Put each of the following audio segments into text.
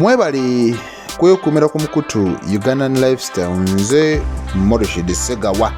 Mwebali kwekumira ku mukutu Ugandan Lifestyle, nze Morishid Segawa.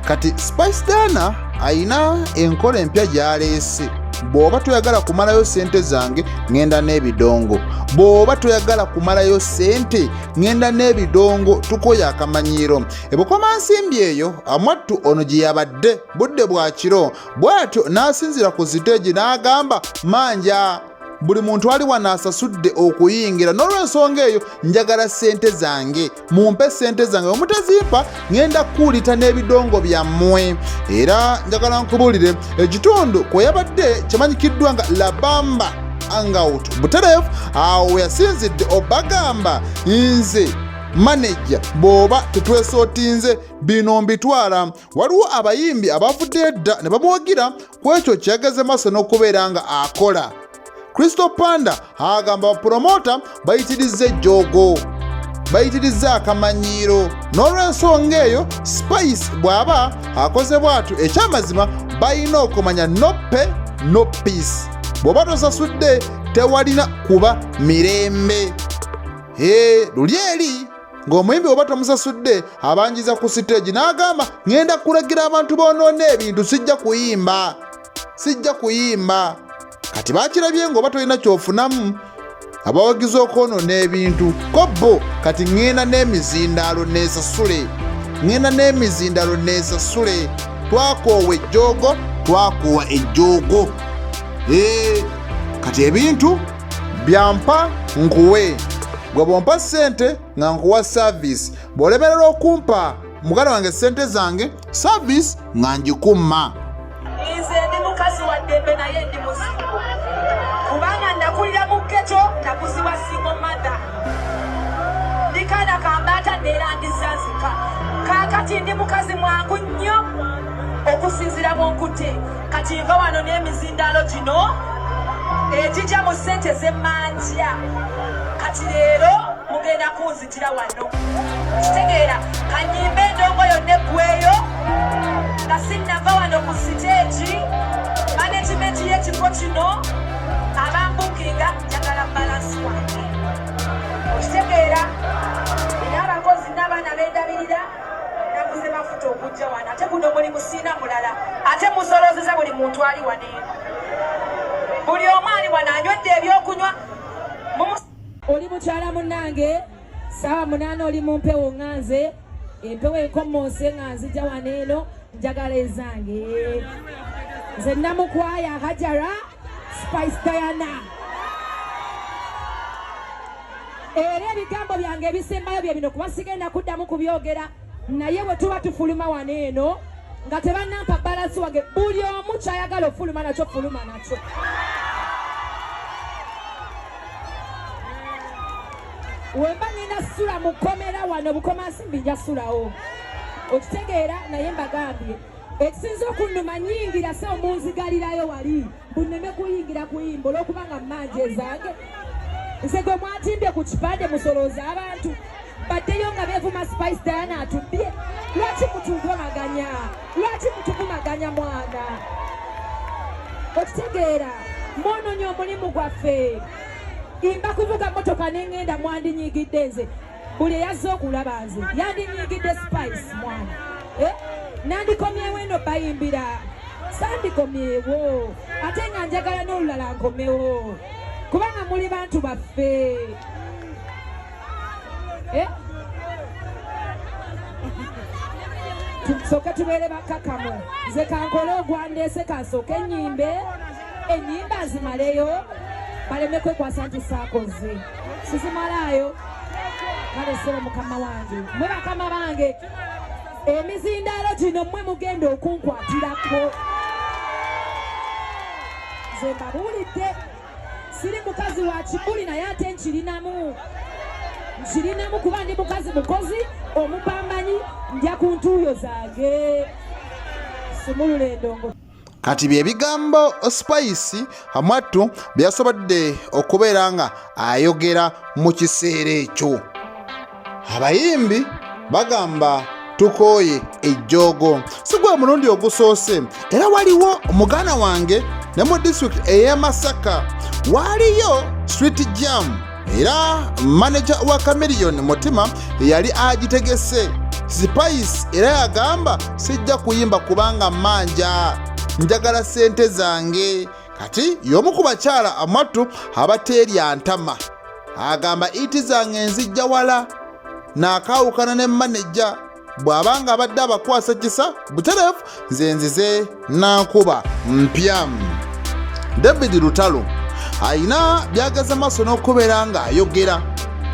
Kati Spice Dana ayina enkola empya gy'aleese. Bw'oba toyagala kumalayo ssente zange ngenda n'ebidongo, bw'oba toyagala kumalayo ssente ngenda n'ebidongo, tukoya akamanyiiro. Ebukoma nsimbi eyo Amwattu ono gye yabadde budde bwa kiro, bw'atyo n'asinzira ku siteegi n'agamba manja buli muntu ali wano asasudde okuyingira, n'olw'ensonga eyo njagala ssente zange, mumpe ssente zange, omutazimpa ngenda kuulita n'ebidongo byammwe. Era njagala nkubuulire ekitundu kwe yabadde kimanyikiddwa nga Labamba Hangout Butereevu, awo yasinzidde obagamba nze manager bw'oba tetwesootinze bino mbitwala. Waliwo abayimbi abavudde edda ne bamuwagira ku ekyo kyeyageze maaso n'okubeera nga akola. Crystal Panda agamba bapromota bayitirizza ejjoogo, bayitirizza akamanyiiro, n'olw'ensonga eyo Spice bw'aba akoze bw'atyo ekyamazima balina okumanya no pay no peace. Bw'oba tosasudde tewalina kuba mirembe. Luli eri ng'omuyimbi bw'oba tomusasudde abanjiza ku siteegi n'agamba ngenda kulagira abantu boonoona ebintu, sijja kuyimba. Kati bakirabye ng'oba tolina kyofunamu abawagiza okwonoona ebintu kobbo, kati ngenda n'emizindaalo neesasule, twakoowa ejjoogo twakuwa ejjoogo. Kati ebintu byampa nkuwe, gwe bw'ompa ssente nga nkuwa service, bw'olemerera okumpa mugala wange ssente zange, service nga ngikumma. Nze ndi mukazi wa ddembe naye ndi muzibu, kubanga nakulira mu ghetto, nakuziwa single mother. Ndikaana kambaata neera ndizanzika, kaakati ndi mukazi mwangu nnyo okusinziira mu nkutte. Kati nva wano n'emizindaalo gino egijja mu ssente z'emmanja. Kati leero mugenda kunzitira wano, kitegeera kanyimba endongo yonna eggweyo nga sinnava wano ku siteegi. Management y'ekifo kino abambukinga njagala balansi wange, okitegeera. N'abakozi n'abaana beedabirira naguze mafuta okujja wano, ate guno mulimu siina mulala, ate musolozeza buli muntu ali wano eno, buli omu ali wano anywedde ebyokunywa. Oli mukyala munnange, ssaawa 8 oli mu mpewo nganze, empewo enkommonse nga nzija wano eno, njagala ezange. Nze namukwaya Hajara Spice Diana. Era ebigambo byange ebisembayo bye bino, kuba sigenda kuddamu kubyogera, naye bwe tuba tufuluma wano eno nga tebannampa balansi wange, buli omu kyayagala ofuluma nakyo fuluma nakyo. Wemba ngenda sula mukomera wano bukoma nsimbi nja sulawo, okitegeera. Naye mbagambye ekisinza okunnuma nyingira se omunzigalirayo wali buneme kuyingira kuyimba olw'okubanga mmanja ezange. Nze gwe mwatimbye ku kipande musolooza abantu baddeyo nga beevuma Spice Diana atubbye. Lwaki mutuvumaganya mwana? Okitegeera mwononya omulimu gwaffe. Imba kuvuga motoka n'engenda mwandinyigidde nze. Buli eyazze okulaba nze yandinyigidde Spice mwana. Nandikomyewo eno bayimbira, sandikomyewo ate nga njagala n'olulala nkomewo, kubanga muli bantu baffe. Tusooke tubeere bakkakkamu. Nze kankole ogwandeese kansooke ennyimba nzimaleyo, baleme kwekwasa nti saakoze, sizimalayo. Kale sebo mukama wange, mwe bakama bange, emizindaalo gino mmwe mugenda okunkwatirako. Nze mbabuulidde siri mukazi wa kibuli, naye ate nkirinamu kuba ndi mukazi mukozi omupambanyi, nja ku ntuuyo zange, sumulula endongo. Kati bye bigambo Spice Amwattu bye yasobodde okubeera nga ayogera mu kiseera ekyo. Abayimbi bagamba tukooye ejjoogo, si gwe mulundi ogusoose. Era waliwo muganda wange ne mu district ey'e Masaka waaliyo street jam era manager wa Chameleone Mutima yali agitegese. Spice era yagamba sijja kuyimba kubanga manja, njagala sente zange. Kati y'omu ku bakyala Amatu abateerya ntama agamba iti zange nzijja wala, n'akaawukana ne manager bw'abanga abadde abakwasa kisa butereevu nze nzize nankuba mpya. David Lutalo ayina byagaza maaso n'okubeera ng'ayogera.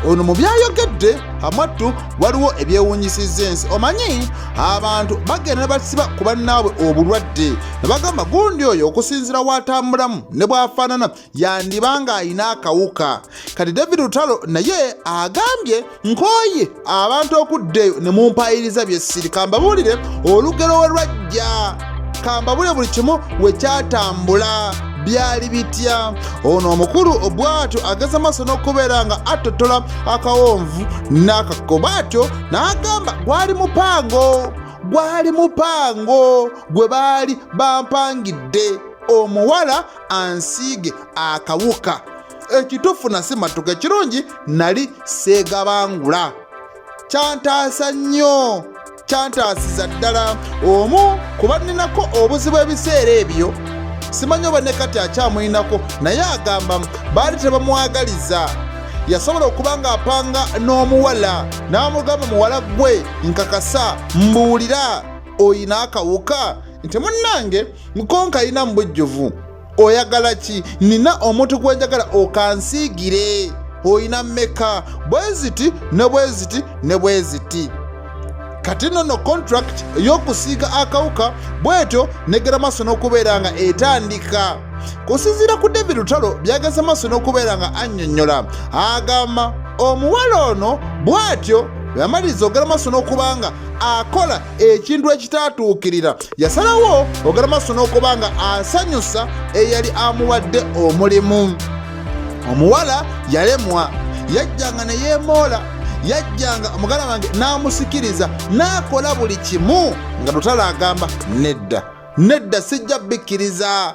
Ono mu byayogedde Amatu waliwo ebyewuunyisizza ensi. Omanyi abantu bagenda ne basiba ku bannaabwe obulwadde ne bagamba gundi oyo okusinziira w'atambulamu ne bw'afaanana yandibanga ayina akawuka. Kati David Lutalo naye agambye nkooye abantu okuddeyo ne mumpayiriza byessiri, kambabuulire olugero we lwajja, kambabule buli kimu we kyatambula byali bitya. Ono omukulu bw'atyo ageza maaso n'okubeera nga atotola akawonvu n'akakobaatyo n'agamba gwali mupango gwe baali bampangidde omuwala ansiige akawuka. Ekituufu nasimatuka, ekirungi nali seegabangula. Kyantaasa nnyo, kyantaasiza ddala. Omu kuba ninako obuzibu ebiseera ebyo, simanyi oba ne kati akyamuyinako, naye agamba baali tebamwagaliza. Yasobola okuba ng'apanga n'omuwala n'amugamba muwala gwe nkakasa mbuulira oyina akawuka, nti munnange nkonka ayina mu bujjuvu, oyagala ki? Nina omuntu gwe njagala okansiigire, oyina mmeka? Bweziti ne bweziti ne bweziti. Kati nno contract ey'okusiiga akawuka bwetyo negera maaso n'okubeera nga etandika. Kusinziira ku David Lutalo byageza maaso n'okubeera nga annyonnyola, agamba omuwala ono bw'atyo yamaliriza ogera maaso n'okuba nga akola ekintu ekitaatuukirira. Yasalawo ogera maaso n'okuba nga asanyusa eyali amuwadde omulimu. Omuwala yalemwa, yajjanga ne yeemoola, yajjanga omugala wange n'amusikiriza, n'akola buli kimu. Nga Lutalo agamba nedda sijja bikkiriza.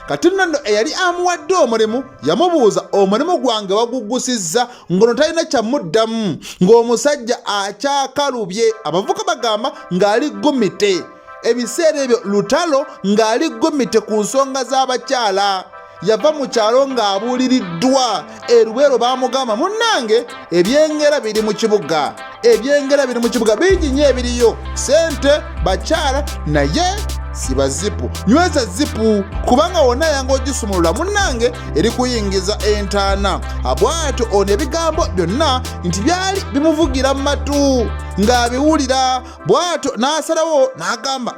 Kati nno eyali amuwadde omulimu yamubuuza omulimu gwange waguggusizza, ng'ono talina kyamuddamu, ng'omusajja akyakalubye. Abavuka bagamba ng'ali gumite. Ebiseera ebyo Lutalo ng'ali gumite ku nsonga z'abakyala. Yava mu kyalo ng'abuuliriddwa. Eruwero baamugamba munnange ebyengera biri mu kibuga, bingi nnyo ebiriyo, sente bakyala naye si bazipu. Nyweza zipu kubanga wonna yanga ogisumulula munnange eri kuyingiza entaana. Abwatyo ono ebigambo byonna nti byali bimuvugira mu matu ng'abiwulira. Bwatyo n'asalawo n'agamba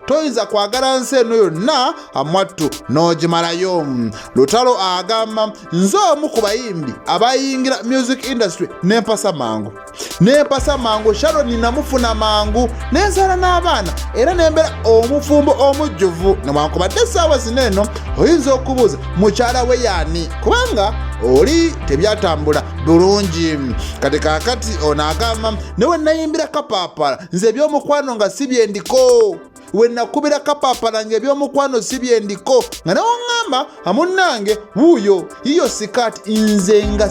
toyinza kwagala nsi eno yonna Amatu n'ogimalayo. Lutalo agamba nze omu ku bayimbi abayingira music industry nempasa mangu, Sharon namufuna mangu, nensala n'abaana era nembeera omufumbo omujjuvu. Newankubadde essaawa zino eno oyinza okubuuza mukyala we yaani, kubanga oli tebyatambula bulungi. Kati kaakati ono agamba ne we nayimbira kapaapala nze ebyomukwano nga si byendiko, we nakubira kapaapala nga ebyomukwano si byendiko, nga ne waŋŋamba amunnange wuuyo yiyo sikati, nze nga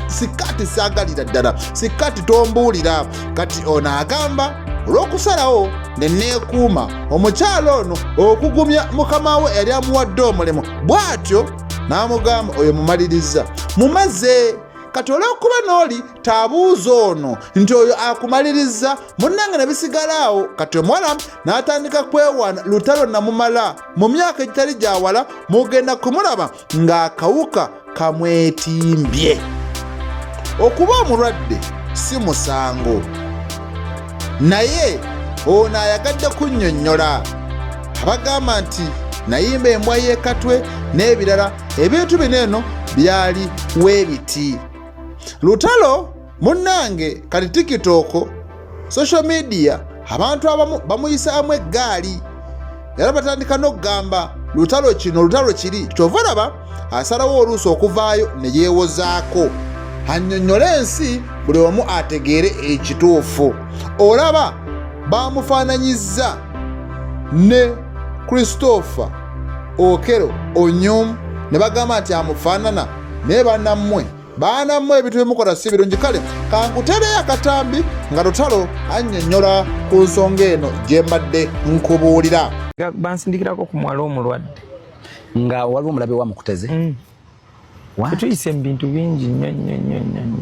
sikati saagalira ddala, sikati tombuulira. Kati ono agamba olw'okusalawo ne neekuuma omukyala ono okugumya mukama we yali amuwadde omulimu. Bw'atyo n'amugamba oyo mumaliriza mumaze. Kati olw'okuba n'oli tabuuza ono nti oyo akumaliriza, munnange ne bisigalaawo. Kati omuwala n'atandika kwewaana, Lutalo namumala. Mu myaka egitali gyawala mugenda kumulaba ng'akawuka kamwetimbye. Okuba omulwadde si musango, naye ono ayagadde kunnyonnyola. Abagamba nti nayimba embwa y'ekatwe n'ebirala, ebintu bino eno byali weebiti. Lutalo munnange kati TikTok, social media, abantu abamu bamuyisaamu eggaali era batandika n'okugamba Lutalo kino Lutalo kiri. Kyova olaba asalawo oluusi okuvaayo ne yeewozaako annyonnyole ensi buli omu ategeere ekituufu. Olaba bamufaananyizza ne Christopher Okero Onyum ne bagamba nti amufaanana naye bannammwe ebintu byemukola si birungi. Kale kankutereyo akatambi nga Lutalo annyonnyola ku nsonga eno gye mbadde nkubuulira. Bansindikirako ku mwala omulwadde nga waliwo omulabe wa Mukuteze. Tuyise mu bintu bingi nnyo.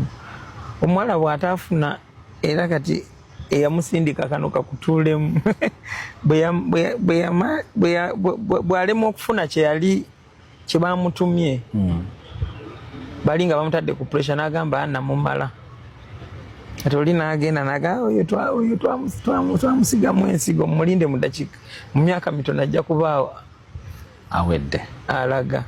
Omuwala bw'ataafuna era kati eyamusindika kano kakutuulemu bw'alema okufuna kye bamutumye bali nga bamutadde ku pressure n'agamba namumala. Kati oli n'agenda naga oyo twamusigamu ensigo mulinde mu ddakiika mu myaka mitono ajja kuba awedde alaga.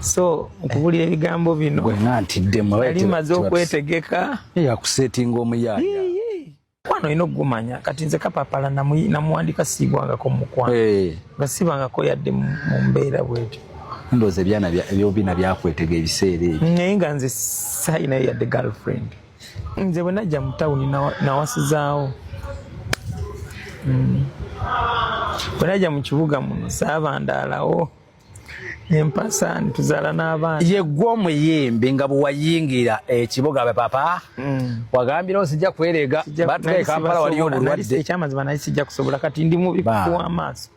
So nkubulira ebigambo bino gwe ngantidde yali maze okwetegeka yakusetinga omuyaya wano olina okugumanya kati nze kapapala namuwandika siigwangako mukwano nga sibangako yadde mu mbeera bwetyo. Ndowooza ebyobina byakwetega ebiseera ebyo naye nga nze sayinayo yadde girlfriend. Nze bwe najja mu tawuni nawasizaawo. Bwe najja mu kibuga muno saabandaalawo nempasa nituzaala n'abaana. Ye gwe omuyimbi nga bwe wayingira ekibuga be papa wagambira osijja kwerega batuka e Kampala waliyo obulwadde. Ekyamazima nali sijja kusobola kati ndi mubi kuwa amaaso.